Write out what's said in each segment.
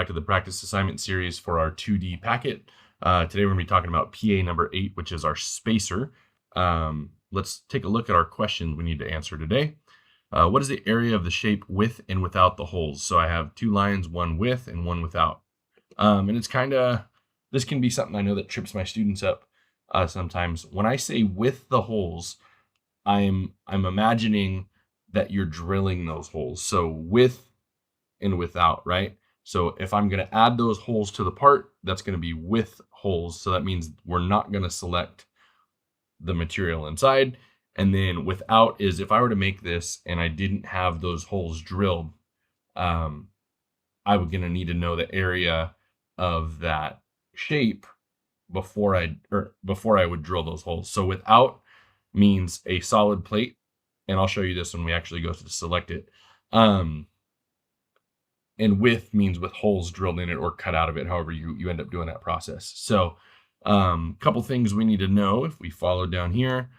to the practice assignment series for our 2D packet. Today we're going to be talking about PA number 8, which is our spacer. Let's take a look at our question we need to answer today. What is the area of the shape with and without the holes? So I have two lines, one with and one without. And it's this can be something I know that trips my students up sometimes. When I say with the holes, I'm imagining that you're drilling those holes. So with and without, right? So if I'm going to add those holes to the part, that's going to be with holes. So that means we're not going to select the material inside. And then without is if I were to make this and I didn't have those holes drilled, I was going to need to know the area of that shape before I would drill those holes. So without means a solid plate, and I'll show you this when we actually go to select it. And with means with holes drilled in it or cut out of it, however you end up doing that process. So couple things we need to know if we follow down here.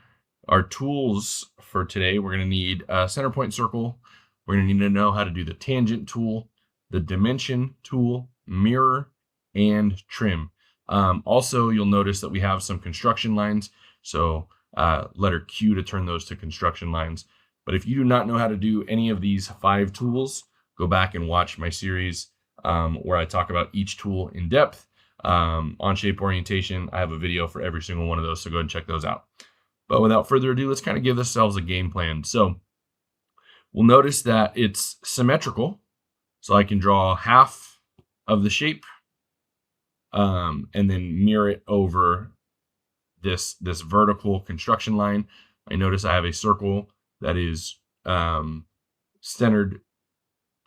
Our tools for today, we're going to need a center point circle. We're going to need to know how to do the tangent tool, the dimension tool, mirror, and trim. Also, you'll notice that we have some construction lines. So letter Q to turn those to construction lines. But if you do not know how to do any of these 5 tools, go back and watch my series where I talk about each tool in depth. Onshape orientation, I have a video for every single one of those, so go ahead and check those out. But without further ado, let's kind of give ourselves a game plan. So we'll notice that it's symmetrical. So I can draw half of the shape and then mirror it over this vertical construction line. I notice I have a circle that is centered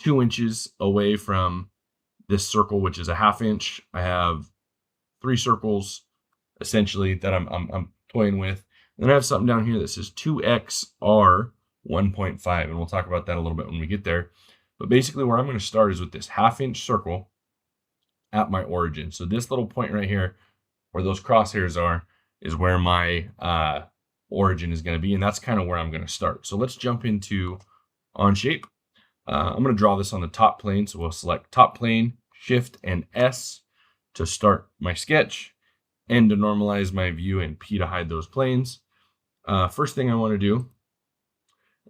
2 inches away from this circle, which is a 1/2 inch. I have 3 circles essentially that I'm toying with. And then I have something down here that says 2x r 1.5, and we'll talk about that a little bit when we get there. But basically where I'm going to start is with this 1/2 inch circle at my origin. So this little point right here where those crosshairs are is where my origin is going to be, and that's kind of where I'm going to start. So let's jump into Onshape. I'm going to draw this on the top plane, so we'll select top plane, Shift and S to start my sketch, N to normalize my view, and P to hide those planes. First thing I want to do,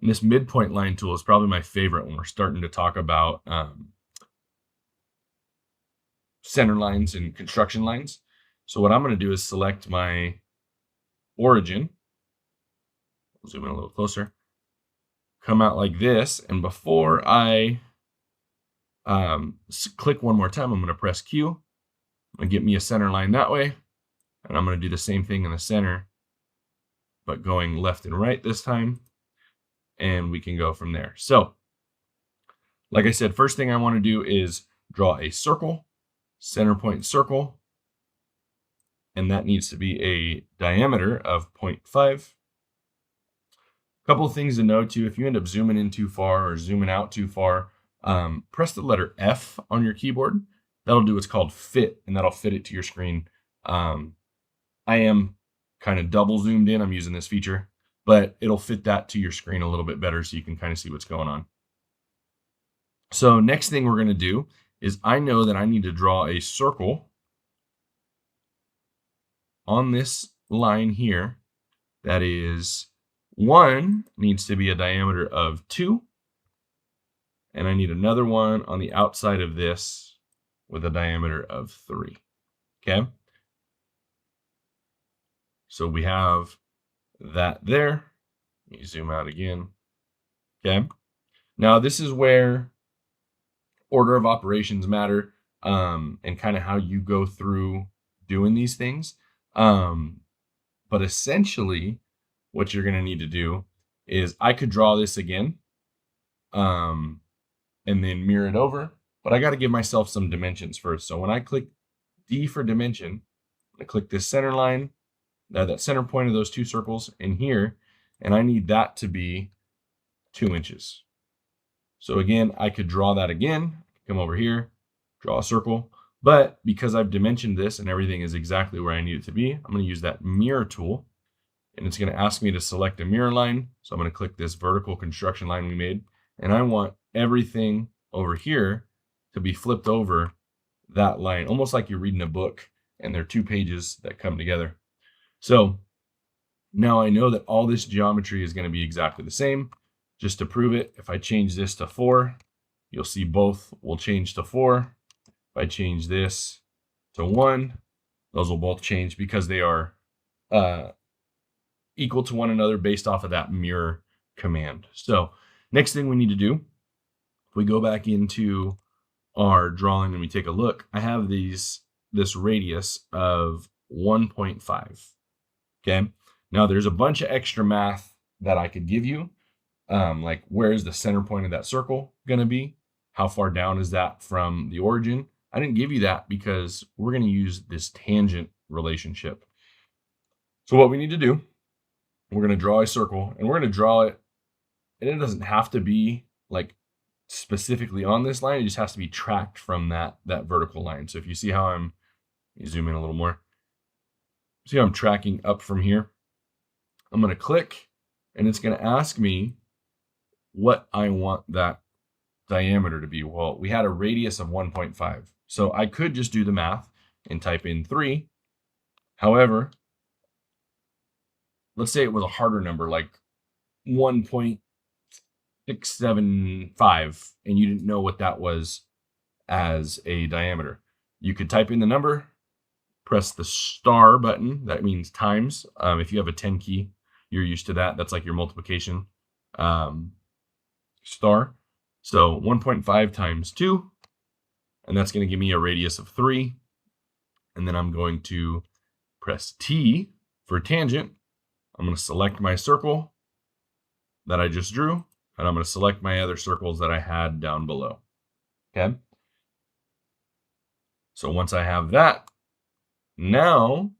and this midpoint line tool is probably my favorite when we're starting to talk about center lines and construction lines. So what I'm going to do is select my origin. I'll zoom in a little closer. Come out like this, and before I click one more time, I'm going to press Q. I'm going to get me a center line that way, and I'm going to do the same thing in the center, but going left and right this time, and we can go from there. So, like I said, first thing I want to do is draw a circle, center point circle, and that needs to be a diameter of 0.5. Couple of things to note too, if you end up zooming in too far or zooming out too far, press the letter F on your keyboard. That'll do what's called fit, and that'll fit it to your screen. I am kind of double zoomed in. I'm using this feature, but it'll fit that to your screen a little bit better so you can kind of see what's going on. So next thing we're going to do is I know that I need to draw a circle on this line here that is 1 needs to be a diameter of 2, and I need another one on the outside of this with a diameter of 3. Okay, so we have that there. Let me zoom out again. Okay, now this is where order of operations matter, and kind of how you go through doing these things. But essentially what you're going to need to do is I could draw this again and then mirror it over, but I got to give myself some dimensions first. So when I click D for dimension, I click this center line, that center point of those 2 circles in here, and I need that to be 2 inches. So again, I could draw that again, come over here, draw a circle, but because I've dimensioned this and everything is exactly where I need it to be, I'm going to use that mirror tool, and it's going to ask me to select a mirror line. So I'm going to click this vertical construction line we made, and I want everything over here to be flipped over that line, almost like you're reading a book and there are 2 pages that come together. So now I know that all this geometry is going to be exactly the same. Just to prove it, if I change this to 4, you'll see both will change to 4. If I change this to 1, those will both change because they are equal to one another based off of that mirror command. So next thing we need to do, if we go back into our drawing and we take a look, I have this radius of 1.5. Okay. Now there's a bunch of extra math that I could give you. Like where's the center point of that circle going to be? How far down is that from the origin? I didn't give you that because we're going to use this tangent relationship. So what we need to do, we're going to draw a circle and we're going to draw it. And it doesn't have to be like specifically on this line. It just has to be tracked from that vertical line. So if you see how let me zoom in a little more. See how I'm tracking up from here? I'm going to click and it's going to ask me what I want that diameter to be. Well, we had a radius of 1.5. So I could just do the math and type in 3. However, let's say it was a harder number like 1.675 and you didn't know what that was as a diameter. You could type in the number, press the star button. That means times. If you have a 10 key, you're used to that. That's like your multiplication star. So 1.5 times 2, and that's going to give me a radius of 3. And then I'm going to press T for tangent. I'm going to select my circle that I just drew, and I'm going to select my other circles that I had down below. Okay. So once I have that, now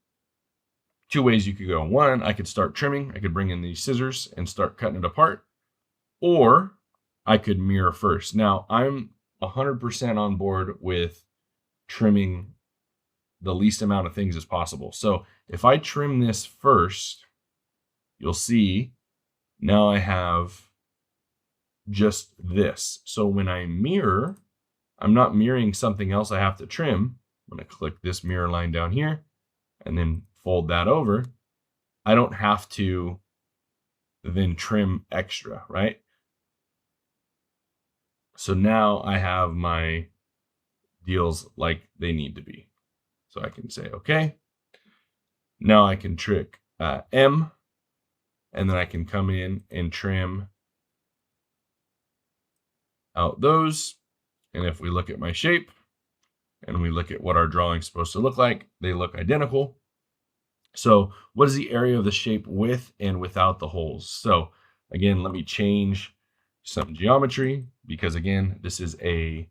2 ways you could go. One, I could start trimming. I could bring in these scissors and start cutting it apart, or I could mirror first. Now I'm 100% on board with trimming the least amount of things as possible. So if I trim this first, you'll see now I have just this. So when I mirror, I'm not mirroring something else I have to trim. I'm going to click this mirror line down here and then fold that over. I don't have to then trim extra, right? So now I have my deals like they need to be. So I can say, okay, now I can trick M, and then I can come in and trim out those. And if we look at my shape and we look at what our drawing's supposed to look like, they look identical. So what is the area of the shape with and without the holes? So again, let me change some geometry because again, this is a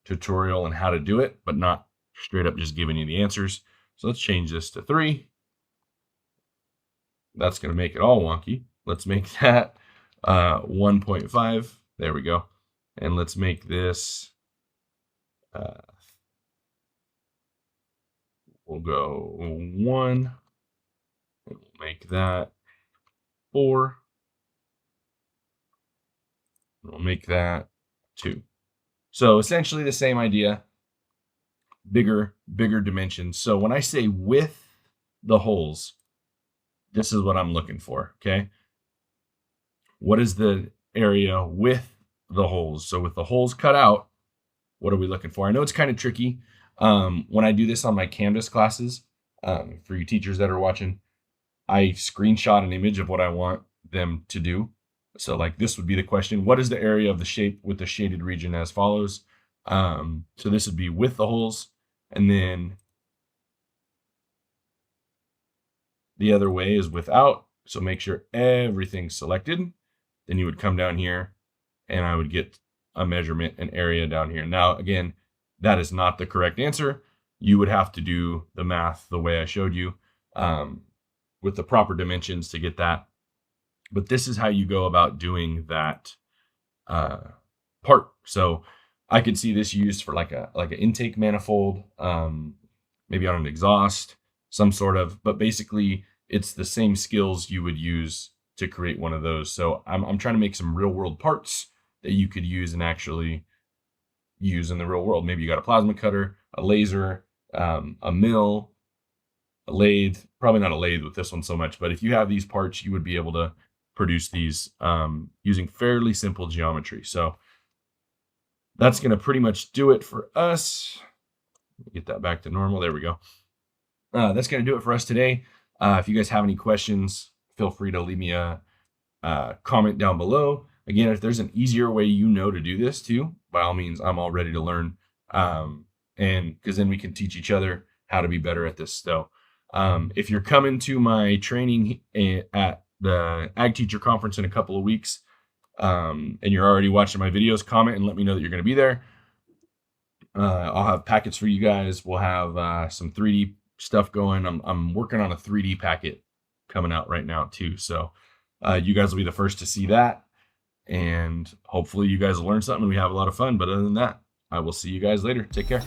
tutorial on how to do it, but not straight up just giving you the answers. So let's change this to 3. That's going to make it all wonky. Let's make that 1.5. There we go. And let's make this, we'll go 1. And we'll make that 4. And we'll make that 2. So essentially the same idea, bigger dimensions. So when I say with the holes, this is what I'm looking for, okay? What is the area with the holes? So with the holes cut out, what are we looking for? I know it's kind of tricky. When I do this on my Canvas classes, for you teachers that are watching, I screenshot an image of what I want them to do. So like this would be the question, what is the area of the shape with the shaded region as follows? So this would be with the holes, and then the other way is without. So make sure everything's selected. Then you would come down here and I would get a measurement, an area down here. Now, again, that is not the correct answer. You would have to do the math the way I showed you with the proper dimensions to get that. But this is how you go about doing that part. So I could see this used for like an intake manifold, maybe on an exhaust, some sort of, but basically it's the same skills you would use to create one of those. So I'm trying to make some real world parts that you could use and actually use in the real world. Maybe you got a plasma cutter, a laser, a mill, a lathe. Probably not a lathe with this one so much, but if you have these parts, you would be able to produce these using fairly simple geometry. So that's going to pretty much do it for us. Get that back to normal. There we go. That's going to do it for us today. If you guys have any questions, feel free to leave me a comment down below. Again, if there's an easier way to do this too, by all means, I'm all ready to learn. And because then we can teach each other how to be better at this. So if you're coming to my training at the Ag Teacher Conference in a couple of weeks, and you're already watching my videos, comment and let me know that you're going to be there. I'll have packets for you guys. We'll have some 3D stuff going. I'm working on a 3D packet coming out right now too. So you guys will be the first to see that. And hopefully you guys will learn something and we have a lot of fun. But other than that, I will see you guys later. Take care.